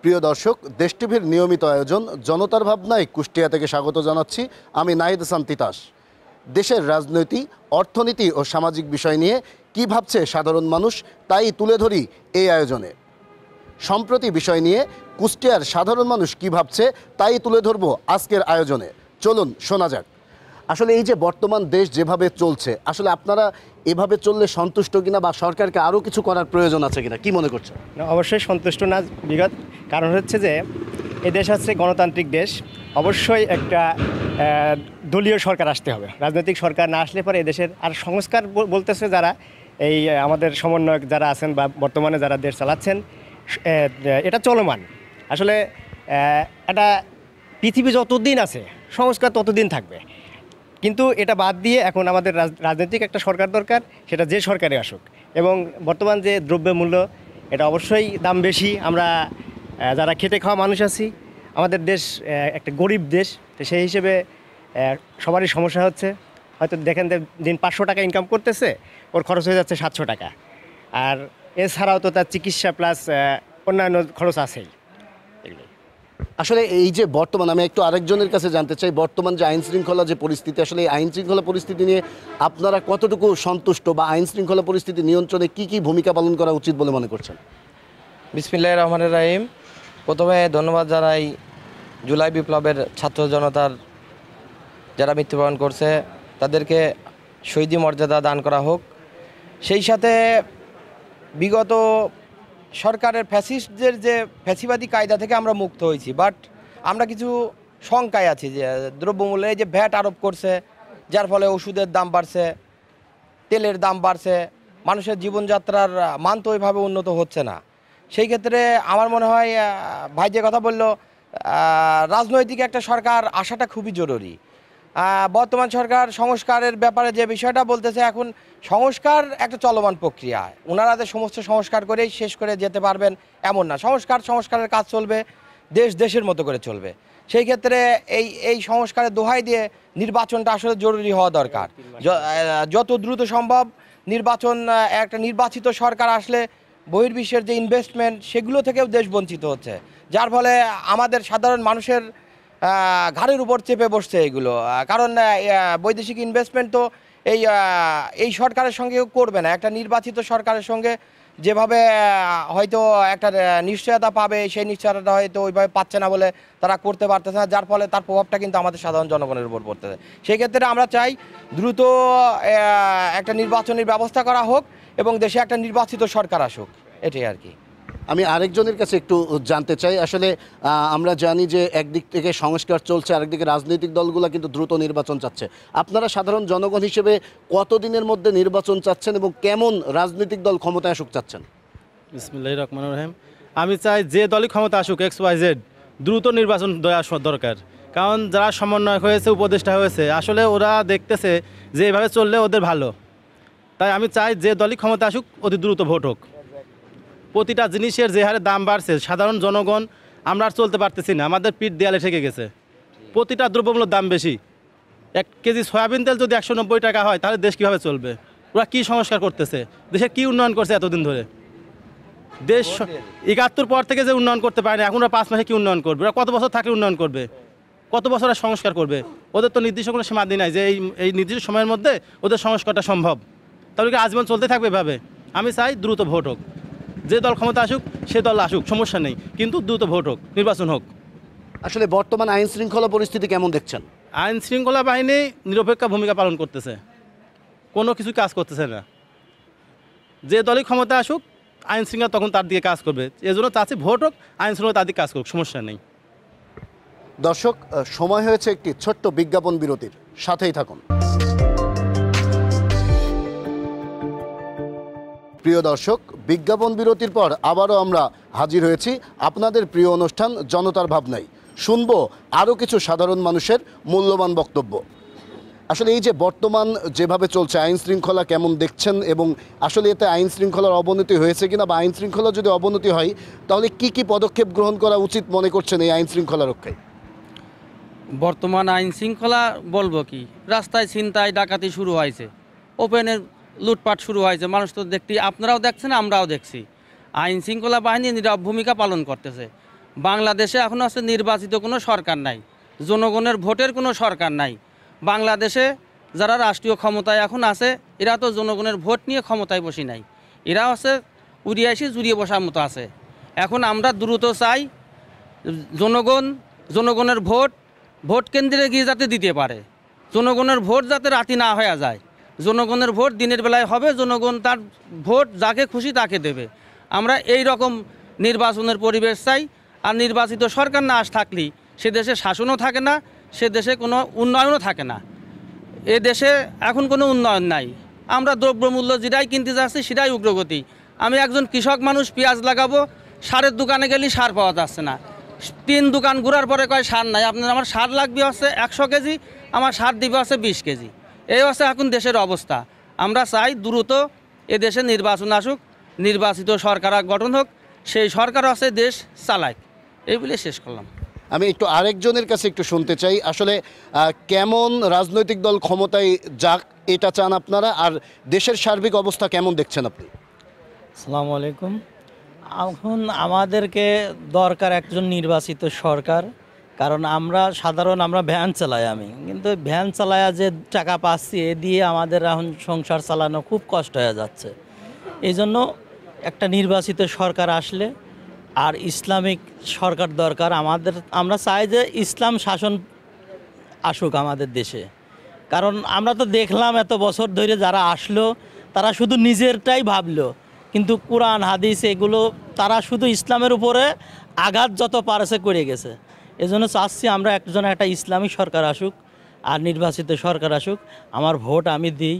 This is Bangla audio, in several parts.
প্রিয় দর্শক, দেশ টিভির নিয়মিত আয়োজন জনতার ভাবনায় কুষ্টিয়া থেকে স্বাগত জানাচ্ছি। আমি নাহিদ হাসান তিতাস। দেশের রাজনৈতিক, অর্থনীতি ও সামাজিক বিষয় নিয়ে কী ভাবছে সাধারণ মানুষ তাই তুলে ধরি এই আয়োজনে। সম্প্রতি বিষয় নিয়ে কুষ্টিয়ার সাধারণ মানুষ কী ভাবছে তাই তুলে ধরব আজকের আয়োজনে। চলুন শোনা যাক। আসলে এই যে বর্তমান দেশ যেভাবে চলছে, আসলে আপনারা এভাবে চললে সন্তুষ্ট কিনা, বা সরকারকে আরও কিছু করার প্রয়োজন আছে কিনা, কি মনে করছেন? অবশ্যই সন্তুষ্ট না বিগত, কারণ হচ্ছে যে এ দেশ হচ্ছে গণতান্ত্রিক দেশ। অবশ্যই একটা দলীয় সরকার আসতে হবে। রাজনৈতিক সরকার না আসলে পরে এদেশের আর সংস্কার বলতেছে যারা এই আমাদের সমন্বয়ক যারা আছেন বা বর্তমানে যারা দেশ চালাচ্ছেন, এটা চলমান। আসলে এটা পৃথিবী যতদিন আছে সংস্কার ততদিন থাকবে, কিন্তু এটা বাদ দিয়ে এখন আমাদের রাজনৈতিক একটা সরকার দরকার, সেটা যে সরকারে আসুক। এবং বর্তমান যে দ্রব্যমূল্য, এটা অবশ্যই দাম বেশি। আমরা যারা খেটে খাওয়া মানুষ আছি, আমাদের দেশ একটা গরিব দেশ, তো সেই হিসেবে সবারই সমস্যা হচ্ছে। হয়তো দেখেন যে দিন 500 টাকা ইনকাম করতেছে, ওর খরচ হয়ে যাচ্ছে 700 টাকা। আর এছাড়াও তো তার চিকিৎসা প্লাস অন্যান্য খরচ আছেই। আসলে এই যে বর্তমান, আমি একটু আরেকজনের কাছে জানতে চাই, বর্তমান যে আইন শৃঙ্খলা যে পরিস্থিতি, আসলে এই আইন শৃঙ্খলা পরিস্থিতি নিয়ে আপনারা কতটুকু সন্তুষ্ট, বা আইন শৃঙ্খলা পরিস্থিতি নিয়ন্ত্রণে কি কি ভূমিকা পালন করা উচিত বলে মনে করছেন? বিসমিল্লাহির রহমানির রহিম। প্রথমে ধন্যবাদ জানাই জুলাই বিপ্লবের ছাত্র জনতার যারা মৃত্যুবরণ করছে, তাদেরকে শহীদি মর্যাদা দান করা হোক। সেই সাথে বিগত সরকারের ফ্যাসিস্টদের যে ফ্যাসিবাদী কায়দা থেকে আমরা মুক্ত হয়েছি, বাট আমরা কিছু শঙ্কায় আছি যে দ্রব্যমূল্যে যে ভ্যাট আরোপ করছে, যার ফলে ওষুধের দাম বাড়ছে, তেলের দাম বাড়ছে, মানুষের জীবনযাত্রার মান তো ওইভাবে উন্নত হচ্ছে না। সেই ক্ষেত্রে আমার মনে হয় ভাই যে কথা বলল, রাজনৈতিক একটা সরকার আসাটা খুবই জরুরি। বর্তমান সরকার সংস্কারের ব্যাপারে যে বিষয়টা বলতেছে, এখন সংস্কার একটা চলমান প্রক্রিয়া। ওনারা যে সমস্ত সংস্কার করেই শেষ করে যেতে পারবেন এমন না। সংস্কারের কাজ চলবে, দেশের মতো করে চলবে। সেই ক্ষেত্রে এই সংস্কারের দোহাই দিয়ে নির্বাচনটা আসলে জরুরি হওয়া দরকার। যত দ্রুত সম্ভব নির্বাচন, একটা নির্বাচিত সরকার আসলে বহির্বিশ্বের যে ইনভেস্টমেন্ট, সেগুলো থেকেও দেশ বঞ্চিত হচ্ছে, যার ফলে আমাদের সাধারণ মানুষের ঘাড়ের উপর চেপে বসছে এগুলো। কারণ বৈদেশিক ইনভেস্টমেন্ট তো এই সরকারের সঙ্গে করবে না। একটা নির্বাচিত সরকারের সঙ্গে যেভাবে হয়তো একটা নিশ্চয়তা পাবে, সেই নিশ্চয়তাটা হয়তো ওইভাবে পাচ্ছে না বলে তারা করতে পারতেছে না, যার ফলে তার প্রভাবটা কিন্তু আমাদের সাধারণ জনগণের উপর পড়তেছে। সেই ক্ষেত্রে আমরা চাই দ্রুত একটা নির্বাচনের ব্যবস্থা করা হোক এবং দেশে একটা নির্বাচিত সরকার আসুক, এটাই আর কি। আমি আরেকজনের কাছে একটু জানতে চাই। আসলে আমরা জানি যে একদিক থেকে সংস্কার চলছে, আরেকদিকে রাজনৈতিক দলগুলো কিন্তু দ্রুত নির্বাচন চাচ্ছে। আপনারা সাধারণ জনগণ হিসেবে কতদিনের মধ্যে নির্বাচন চাচ্ছেন এবং কেমন রাজনৈতিক দল ক্ষমতায় আসুক চাচ্ছেন? বিসমিল্লাহির রহমানির রহিম। আমি চাই যে দলই ক্ষমতা আসুক, XYZ, দ্রুত নির্বাচন আসা দরকার। কারণ যারা সমন্বয়ক হয়েছে, উপদেষ্টা হয়েছে, আসলে ওরা দেখতেছে যে এভাবে চললে ওদের ভালো। তাই আমি চাই যে দলই ক্ষমতা আসুক অতি দ্রুত ভোট হোক। প্রতিটা জিনিসের যে হারে দাম বাড়ছে, সাধারণ জনগণ আমরা আর চলতে পারতেছি না, আমাদের পিঠ দেয়ালে ঠেকে গেছে। প্রতিটা দ্রব্যমূল্যের দাম বেশি। 1 কেজি সয়াবিন তেল যদি 190 টাকা হয়, তাহলে দেশ কীভাবে চলবে? ওরা কী সংস্কার করতেছে? দেশের কী উন্নয়ন করছে এতদিন ধরে? দেশ 71 পর থেকে যে উন্নয়ন করতে পারে না, এখন ওরা 5 মাসে কী উন্নয়ন করবে? ওরা কত বছর থাকলে উন্নয়ন করবে? কত বছর আর সংস্কার করবে? ওদের তো নির্দিষ্ট কোনো সীমাদি নাই যে এই নির্দিষ্ট সময়ের মধ্যে ওদের সংস্কারটা সম্ভব। তাহলে কি আজীবন চলতে থাকবে এভাবে? আমি চাই দ্রুত ভোট হোক। যে দল ক্ষমতা আসুক সে দল আসুক, সমস্যা নেই, কিন্তু দ্রুত ভোট হোক, নির্বাচন হোক। আসলে বর্তমান আইন শৃঙ্খলা পরিস্থিতি কেমন দেখছেন? আইন শৃঙ্খলা বাহিনী নিরপেক্ষ ভূমিকা পালন করতেছে, কোনো কিছু কাজ করতেছে না। যে দলই ক্ষমতা আসুক, আইন শৃঙ্খলা তখন তার দিকে কাজ করবে। এজন্য চাচ্ছি ভোট হোক, আইন শৃঙ্খলা তার দিকে কাজ করুক, সমস্যা নেই। দর্শক, সময় হয়েছে একটি ছোট্ট বিজ্ঞাপন বিরতির, সাথেই থাকুন। প্রিয় দর্শক, বিজ্ঞাপন বিরতির পর আবারও আমরা হাজির হয়েছি আপনাদের প্রিয় অনুষ্ঠান জনতার ভাবনায়। শুনবো আরও কিছু সাধারণ মানুষের মূল্যবান বক্তব্য। আসলে এই যে বর্তমান যেভাবে চলছে, আইন শৃঙ্খলা কেমন দেখছেন, এবং আসলে এতে আইন শৃঙ্খলার অবনতি হয়েছে কিনা, বা আইন শৃঙ্খলা যদি অবনতি হয় তাহলে কি কি পদক্ষেপ গ্রহণ করা উচিত মনে করছেন এই আইন শৃঙ্খলা রক্ষায়? বর্তমান আইন শৃঙ্খলা বলবো কি, রাস্তায় ছিনতাই ডাকাতি শুরু হয়েছে, ওপেনের লুটপাট শুরু হয়েছে, মানুষ তো দেখতে, আপনারাও দেখছেন আমরাও দেখছি। আইন শৃঙ্খলা বাহিনী নীরব ভূমিকা পালন করতেছে। বাংলাদেশে এখন আছে নির্বাচিত কোনো সরকার নাই, জনগণের ভোটের কোনো সরকার নাই। বাংলাদেশে যারা রাষ্ট্রীয় ক্ষমতায় এখন আছে এরা তো জনগণের ভোট নিয়ে ক্ষমতায় বসি নাই, এরা আছে উড়িয়ে এসে জুড়িয়ে বসার মতো আছে। এখন আমরা দ্রুত চাই জনগণের ভোট কেন্দ্রে গিয়ে যাতে দিতে পারে, জনগণের ভোট যাতে রাতি না হয়ে যায়, জনগণের ভোট দিনের বেলায় হবে, জনগণ তার ভোট যাকে খুশি তাকে দেবে। আমরা এই রকম নির্বাচনের পরিবেশ চাই। আর নির্বাচিত সরকার না থাকলেই সে দেশে শাসনও থাকে না, সে দেশে কোনো উন্নয়নও থাকে না। এ দেশে এখন কোনো উন্নয়ন নাই। আমরা দ্রব্যমূল্য যেটাই কিনতে যাচ্ছি সেটাই উগ্রগতি। আমি একজন কৃষক মানুষ, পেঁয়াজ লাগাবো, সারের দোকানে গেলে সার পাওয়া যাচ্ছে না। 3 দোকান ঘোরার পরে কয় সার নাই, আপনার আমার সার লাগবে হচ্ছে 100 কেজি, আমার সার দিবে হচ্ছে 20 কেজি। এই হচ্ছে এখন দেশের অবস্থা। আমরা চাই দ্রুত এ দেশে নির্বাচন আসুক, নির্বাচিত সরকার গঠন হোক, সেই সরকার হচ্ছে দেশ চালায়। এই বলে শেষ করলাম। আমি একটু আরেকজনের কাছে একটু শুনতে চাই, আসলে কেমন রাজনৈতিক দল ক্ষমতায় যাক এটা চান আপনারা, আর দেশের সার্বিক অবস্থা কেমন দেখছেন আপনি? আসসালামু আলাইকুম। এখন আমাদেরকে দরকার একজন নির্বাচিত সরকার, কারণ আমরা ভ্যান চালাই, আমি কিন্তু ভ্যান চালায়া যে টাকা পাচ্ছি এ দিয়ে আমাদের এখন সংসার চালানো খুব কষ্ট হয়ে যাচ্ছে। এই জন্য একটা নির্বাচিত সরকার আসলে আর ইসলামিক সরকার দরকার আমাদের। আমরা চাই যে ইসলাম শাসন আসুক আমাদের দেশে, কারণ আমরা তো দেখলাম এত বছর ধরে যারা আসলো তারা শুধু নিজেরটাই ভাবলো, কিন্তু কোরআন হাদিস এগুলো তারা শুধু ইসলামের উপরে আঘাত যত পারছে করে গেছে। এজন্য চাচ্ছি আমরা একটা ইসলামিক সরকার আসুক আর নির্বাচিত সরকার আসুক। আমার ভোট আমি দিই,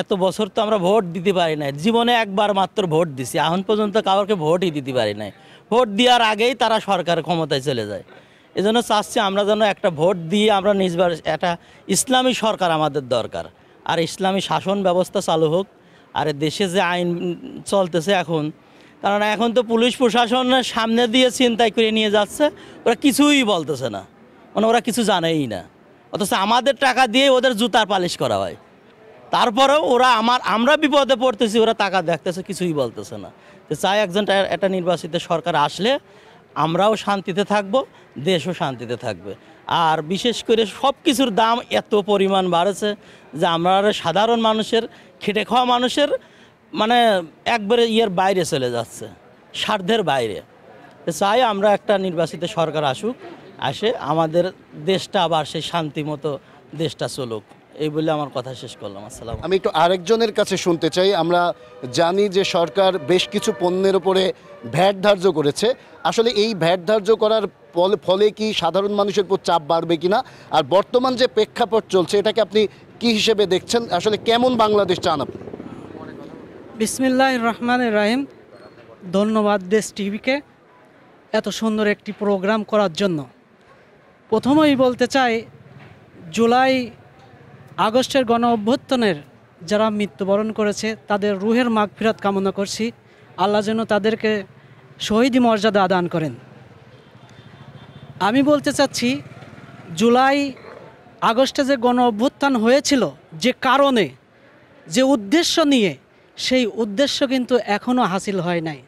এত বছর তো আমরা ভোট দিতে পারি নাই, জীবনে একবার মাত্র ভোট দিছি, এখন পর্যন্ত কাউকে ভোটই দিতে পারি নাই। ভোট দেওয়ার আগেই তারা সরকার ক্ষমতায় চলে যায়। এজন্য চাচ্ছি আমরা যেন একটা ভোট দিয়ে আমরা একটা ইসলামী সরকার আমাদের দরকার, আর ইসলামী শাসন ব্যবস্থা চালু হোক। আর দেশে যে আইন চলতেছে এখন, কারণ এখন তো পুলিশ প্রশাসনের সামনে দিয়ে ছিনতাই করে নিয়ে যাচ্ছে, ওরা কিছুই বলতেছে না, মানে ওরা কিছু জানেই না, অথচ আমাদের টাকা দিয়ে ওদের জুতার পালিশ করা হয়। তারপরেও আমরা বিপদে পড়তেছি, ওরা টাকা দেখতেছে, কিছুই বলতেছে না। তো চাই একটা নির্বাচিত সরকার আসলে আমরাও শান্তিতে থাকবো, দেশও শান্তিতে থাকবে। আর বিশেষ করে সব কিছুর দাম এত পরিমাণ বাড়েছে যে আমরা সাধারণ মানুষের, খেটে খাওয়া মানুষের মানে একবারে বাইরে চলে যাচ্ছে, সাধ্যের বাইরে। তো চাই আমরা একটা নির্বাচিত সরকার আসে আমাদের দেশটা আবার সেই শান্তি মতো দেশটা চলুক। এই বলে আমার কথা শেষ করলাম। আসসালাম। আমি একটু আরেকজনের কাছে শুনতে চাই। আমরা জানি যে সরকার বেশ কিছু পণ্যের উপরে ভ্যাট ধার্য করেছে, আসলে এই ভ্যাট ধার্য করার ফলে কি সাধারণ মানুষের উপর চাপ বাড়বে কিনা, আর বর্তমান যে প্রেক্ষাপট চলছে এটাকে আপনি কি হিসেবে দেখছেন, আসলে কেমন বাংলাদেশ চান আপনি? বিসমিল্লাহির রহমানির রহিম। ধন্যবাদ দেশ টিভিকে এত সুন্দর একটি প্রোগ্রাম করার জন্য। প্রথমেই বলতে চাই, জুলাই আগস্টের গণ অভ্যুত্থানের যারা মৃত্যুবরণ করেছে তাদের রুহের মাগফিরাত কামনা করছি। আল্লাহ যেন তাদেরকে শহীদি মর্যাদা দান করেন। আমি বলতে চাচ্ছি, জুলাই আগস্টে যে গণ অভ্যুত্থান হয়েছিল, যে কারণে, যে উদ্দেশ্য নিয়ে, সেই উদ্দেশ্য কিন্তু এখনও হাসিল হয় নাই।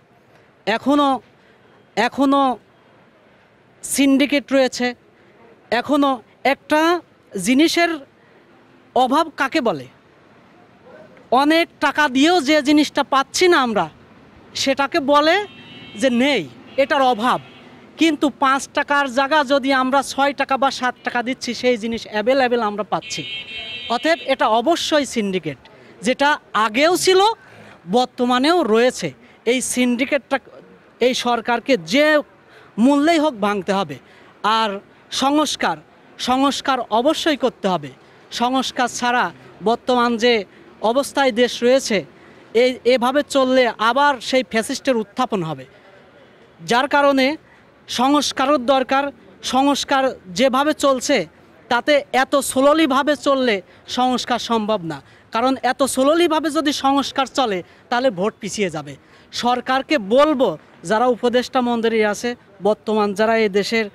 এখনও সিন্ডিকেট রয়েছে, এখনও একটা জিনিসের অভাব কাকে বলে, অনেক টাকা দিয়েও যে জিনিসটা পাচ্ছি না আমরা, সেটাকে বলে যে নেই, এটার অভাব। কিন্তু 5 টাকার জায়গা যদি আমরা 6 টাকা বা 7 টাকা দিচ্ছি, সেই জিনিস অ্যাভেলেবেল আমরা পাচ্ছি। অতএব এটা অবশ্যই সিন্ডিকেট, যেটা আগেও ছিল বর্তমানেও রয়েছে। এই সিন্ডিকেটটা এই সরকারকে যে মূল্যেই হোক ভাঙতে হবে। আর সংস্কার অবশ্যই করতে হবে। সংস্কার ছাড়া বর্তমান যে অবস্থায় দেশ রয়েছে, এভাবে চললে আবার সেই ফ্যাসিস্টের উত্থাপন হবে। যার কারণে সংস্কারের দরকার। সংস্কার যেভাবে চলছে তাতে এত স্লোলিভাবে চললে সংস্কার সম্ভব না, কারণ এত স্লোলিভাবে যদি সংস্কার চলে তাহলে ভোট পিছিয়ে যাবে। সরকারকে বলবো, যারা উপদেষ্টা মন্ডলী আছে, বর্তমান যারা এই দেশের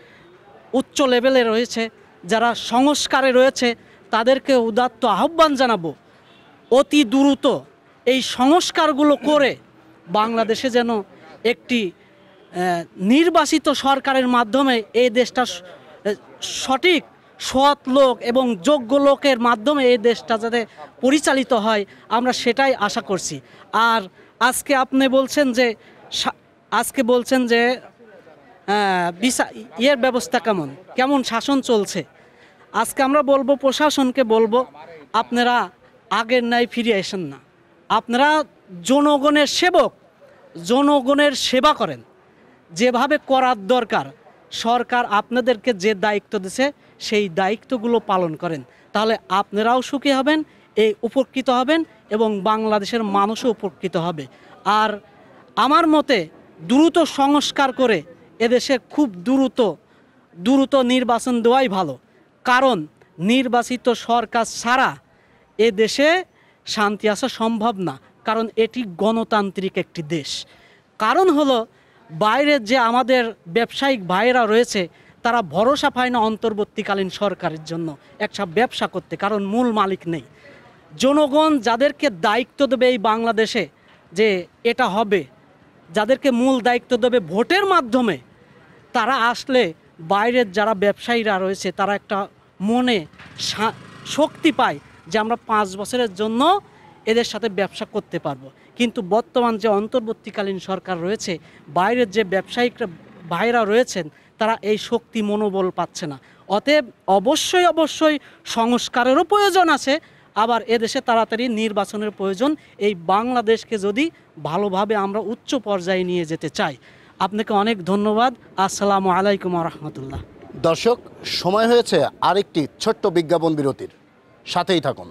উচ্চ লেভেলে রয়েছে, যারা সংস্কারে রয়েছে, তাদেরকে উদাত্ত আহ্বান জানাবো, অতি দ্রুত এই সংস্কারগুলো করে বাংলাদেশে যেন একটি নির্বাচিত সরকারের মাধ্যমে এই দেশটা সঠিক সৎ লোক এবং যোগ্য লোকের মাধ্যমে এই দেশটা যাতে পরিচালিত হয় আমরা সেটাই আশা করছি। আর আজকে আপনি বলছেন যে ইয়ের ব্যবস্থা কেমন শাসন চলছে। আজকে আমরা বলবো, প্রশাসনকে বলবো, আপনারা আগের ন্যায় ফিরে আসেন না। আপনারা জনগণের সেবক, জনগণের সেবা করেন যেভাবে করার দরকার। সরকার আপনাদেরকে যে দায়িত্ব দিয়েছে সেই দায়িত্বগুলো পালন করেন, তাহলে আপনারাও সুখী হবেন, উপকৃত হবেন এবং বাংলাদেশের মানুষও উপকৃত হবে। আর আমার মতে দ্রুত সংস্কার করে এদেশে খুব দ্রুত নির্বাচন দেওয়াই ভালো, কারণ নির্বাচিত সরকার ছাড়া এ দেশে শান্তি আসা সম্ভব না, কারণ এটি গণতান্ত্রিক একটি দেশ। কারণ হলো বাইরের যে আমাদের ব্যবসায়িক ভাইয়েরা রয়েছে তারা ভরসা পায় না অন্তর্বর্তীকালীন সরকারের জন্য একটা ব্যবসা করতে, কারণ মূল মালিক নেই। জনগণ যাদেরকে দায়িত্ব দেবে এই বাংলাদেশে যে এটা হবে, যাদেরকে মূল দায়িত্ব দেবে ভোটের মাধ্যমে, তারা আসলে বাইরের যারা ব্যবসায়ীরা রয়েছে তারা একটা মনে শক্তি পায় যে আমরা 5 বছরের জন্য এদের সাথে ব্যবসা করতে পারবো। কিন্তু বর্তমান যে অন্তর্বর্তীকালীন সরকার রয়েছে, বাইরের যে ব্যবসায়িক ভাইরা রয়েছেন তারা এই শক্তি মনোবল পাচ্ছে না। অতএব অবশ্যই সংস্কারেরও প্রয়োজন আছে, আবার এদেশে তাড়াতাড়ি নির্বাচনের প্রয়োজন। এই বাংলাদেশকে যদি ভালোভাবে আমরা উচ্চ পর্যায়ে নিয়ে যেতে চাই। আপনাকে অনেক ধন্যবাদ। আসসালামু আলাইকুম রহমতুল্লাহ। দর্শক, সময় হয়েছে আরেকটি ছোট্ট বিজ্ঞাপন বিরতির, সাথেই থাকুন।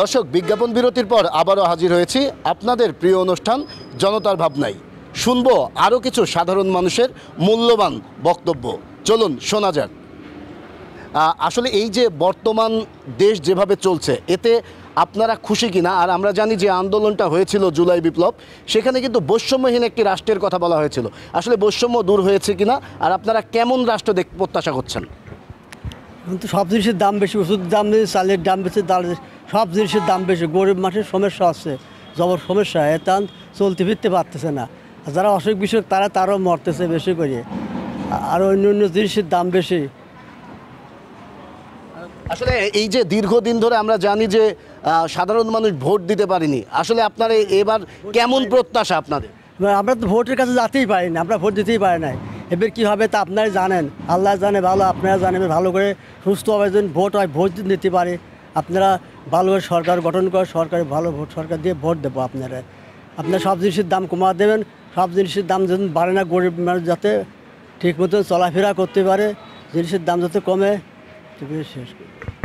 দর্শক, বিজ্ঞাপন বিরতির পর আবারও হাজির হয়েছি আপনাদের প্রিয় অনুষ্ঠান জনতার ভাবনায়। শুনবো আরও কিছু সাধারণ মানুষের মূল্যবান বক্তব্য। চলুন শোনা যাক। আসলে এই যে বর্তমান দেশ যেভাবে চলছে, এতে আপনারা খুশি কিনা? আর আমরা জানি যে আন্দোলনটা হয়েছিল জুলাই বিপ্লব, সেখানে কিন্তু বৈষম্যহীন একটি রাষ্ট্রের কথা বলা হয়েছিল। আসলে বৈষম্য দূর হয়েছে কিনা, আর আপনারা কেমন রাষ্ট্র প্রত্যাশা করছেন? কিন্তু সব জিনিসের দাম বেশি, ওষুধের দাম বেশি, চালের দাম বেশি, সব জিনিসের দাম বেশি। গরিব মানুষের সমস্যা আছে, জবর সমস্যা, এতান চলতে ফিরতে পারতেছে না। আর যারা অসুখ বিসুখ তারাও মরতেছে বেশি করে, আর অন্য জিনিসের দাম বেশি। আসলে এই যে দীর্ঘদিন ধরে আমরা জানি যে সাধারণ মানুষ ভোট দিতে পারেনি, আসলে আপনারা এবার কেমন প্রত্যাশা আপনাদের? আমরা তো ভোটের কাছে যেতেই পারি না, আমরা ভোট দিতেই পারি না। এবার কী হবে তা আপনারাই জানেন, আল্লাহ জানে ভালো, আপনারা জানেন ভালো করে। সুস্থভাবে যদি ভোট হয়, ভোট দিতে পারে, আপনারা ভালোভাবে সরকার গঠন করে সরকারে ভালো সরকার দিয়ে ভোট দেবো। আপনারা সব জিনিসের দাম কমা দেবেন, সব জিনিসের দাম যদি বাড়ে না, গরিব মানুষ যাতে ঠিক মতন চলাফেরা করতে পারে, জিনিসের দাম যাতে কমে। শেষ।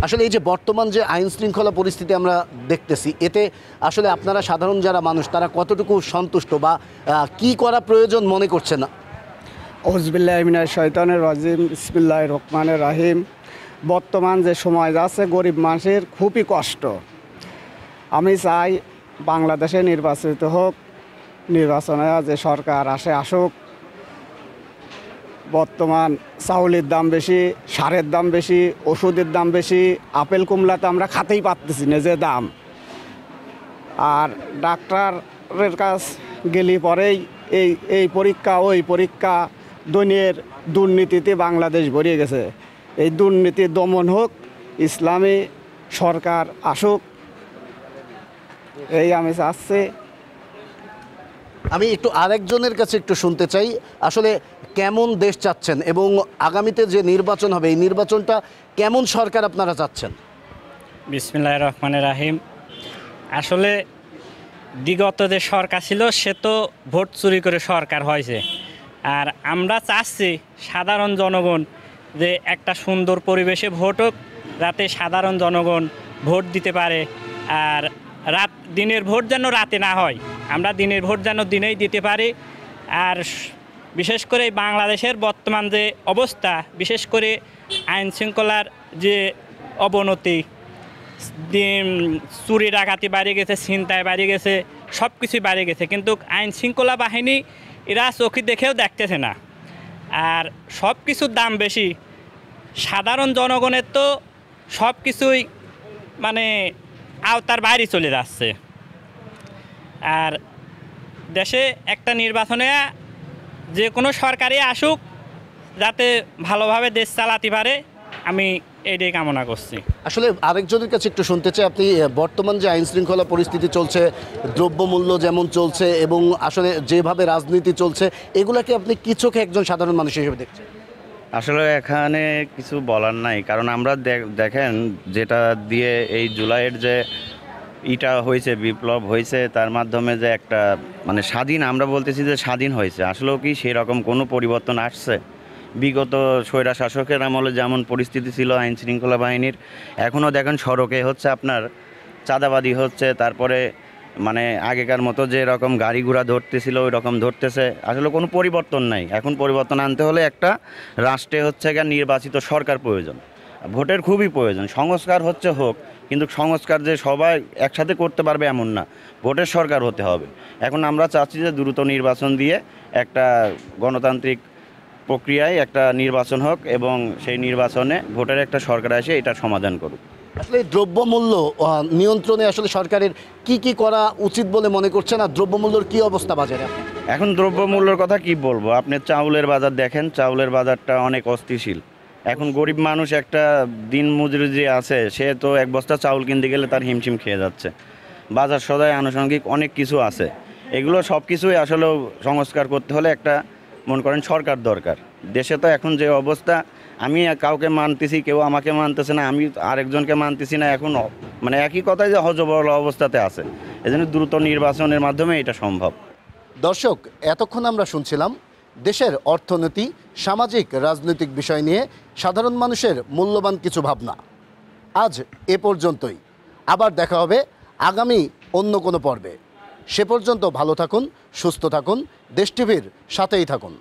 আসলে এই যে বর্তমান যে আইন শৃঙ্খলা পরিস্থিতি আমরা দেখতেছি, এতে আসলে আপনারা সাধারণ যারা মানুষ তারা কতটুকু সন্তুষ্ট বা কি করা প্রয়োজন মনে করছেন? আউযুবিল্লাহি মিনাশ শাইতানির রাজিম, বিসমিল্লাহির রহমানির রহিম। বর্তমান যে সময় যাচ্ছে, গরিব মানুষের খুবই কষ্ট। আমি চাই বাংলাদেশে নির্বাচিত হোক, নির্বাচনে যে সরকার আসুক। বর্তমান চাউলের দাম বেশি, সারের দাম বেশি, ওষুধের দাম বেশি, আপেল কমলা তো আমরা খাতেই পারতেছি না যে দাম। আর ডাক্তারের কাছ গেলে পরেই এই পরীক্ষা ওই পরীক্ষা, দুনিয়ার দুর্নীতিতে বাংলাদেশ ভরিয়ে গেছে। এই দুর্নীতি দমন হোক, ইসলামী সরকার আসুক, এই আমি চাচ্ছি। আমি একটু আরেকজনের কাছে একটু শুনতে চাই, আসলে কেমন দেশ চাচ্ছেন এবং আগামীতে যে নির্বাচন হবে এই নির্বাচনটা কেমন সরকার আপনারা চাচ্ছেন? বিসমিল্লাহির রহমানির রহিম। আসলে বিগত যে সরকার ছিল সে তো ভোট চুরি করে সরকার হয়েছে, আর আমরা চাচ্ছি সাধারণ জনগণ যে একটা সুন্দর পরিবেশে ভোট হোক, যাতে সাধারণ জনগণ ভোট দিতে পারে। আর দিনের ভোট যেন রাতে না হয়, আমরা দিনের ভোট যেন দিনেই দিতে পারি। আর বিশেষ করে বাংলাদেশের বর্তমান যে অবস্থা, বিশেষ করে আইন শৃঙ্খলার যে অবনতি, চুরি ডাকাতি বাড়ে গেছে, ছিনতাই বাড়ে গেছে, সব কিছুই বাড়ে গেছে, কিন্তু আইন শৃঙ্খলা বাহিনী এরা চোখে দেখেও দেখতেছে না। আর সব কিছুর দাম বেশি, সাধারণ জনগণের তো সব কিছুই মানে আওতার বাইরে চলে যাচ্ছে। আর দেশে একটা নির্বাচনে যে কোনো সরকারই আসুক, যাতে ভালোভাবে দেশ চালাতে পারে, আমি এইটাই কামনা করছি। আসলে আরেকজনের কাছে একটু শুনতে চাই, আপনি বর্তমান যে আইন শৃঙ্খলা পরিস্থিতি চলছে, দ্রব্যমূল্য যেমন চলছে এবং আসলে যেভাবে রাজনীতি চলছে, এগুলাকে আপনি কি চোখে একজন সাধারণ মানুষ হিসেবে দেখছেন? আসলে এখানে কিছু বলার নাই, কারণ আমরা দেখেন যেটা দিয়ে এই জুলাইয়ের যে ইটা হয়েছে, বিপ্লব হয়েছে, তার মাধ্যমে যে একটা মানে স্বাধীন, আমরা বলতেছি যে স্বাধীন হয়েছে, আসলেও কি সেই রকম কোনো পরিবর্তন আসছে? বিগত স্বৈরা শাসকের আমলে যেমন পরিস্থিতি ছিল আইন শৃঙ্খলা বাহিনীর, এখনও দেখেন সড়কে হচ্ছে আপনার চাঁদাবাদি হচ্ছে, তারপরে মানে আগেকার মতো যে রকম গাড়ি ঘোড়া ধরতেছিল ওই রকম ধরতেছে, আসলে কোনো পরিবর্তন নাই। এখন পরিবর্তন আনতে হলে একটা রাষ্ট্রে হচ্ছে গিয়ে নির্বাচিত সরকার প্রয়োজন, ভোটের খুবই প্রয়োজন। সংস্কার হচ্ছে হোক, কিন্তু সংস্কার যে সবাই একসাথে করতে পারবে এমন না, ভোটের সরকার হতে হবে। এখন আমরা চাচ্ছি যে দ্রুত নির্বাচন দিয়ে একটা গণতান্ত্রিক প্রক্রিয়ায় একটা নির্বাচন হোক এবং সেই নির্বাচনে ভোটের একটা সরকার এসে এটার সমাধান করুক। আসলে দ্রব্যমূল্য নিয়ন্ত্রণে আসলে সরকারের কি কি করা উচিত বলে মনে করছেন, আর দ্রব্যমূল্যর কি অবস্থা বাজারে? এখন দ্রব্যমূল্যর কথা কি বলবো, আপনি চাউলের বাজার দেখেন, চাউলের বাজারটা অনেক অস্থিতিশীল। এখন গরিব মানুষ একটা দিন মজুরি যে আছে, সে তো এক বস্তা চাউল কিনতে গেলে তার হিমশিম খেয়ে যাচ্ছে। বাজার সদায় আনুষঙ্গিক অনেক কিছু আছে, এগুলো সব কিছুই আসলে সংস্কার করতে হলে একটা মনে করেন সরকার দরকার। দেশে তো এখন যে অবস্থা, আমি কাউকে মানতেছি, কেউ আমাকে মানতেছে না, আমি আরেকজনকে মানতেছি না, এখন মানে একই কথাই যে হজবরল অবস্থাতে আছে। এজন্য দ্রুত নির্বাচনের মাধ্যমে এটা সম্ভব। দর্শক, এতক্ষণ আমরা শুনছিলাম দেশের অর্থনীতি, সামাজিক, রাজনৈতিক বিষয় নিয়ে সাধারণ মানুষের মূল্যবান কিছু ভাবনা। আজ এ পর্যন্তই, আবার দেখা হবে আগামী অন্য কোনো পর্বে। সে পর্যন্ত ভালো থাকুন, সুস্থ থাকুন, দেশ টিভির সাথেই থাকুন।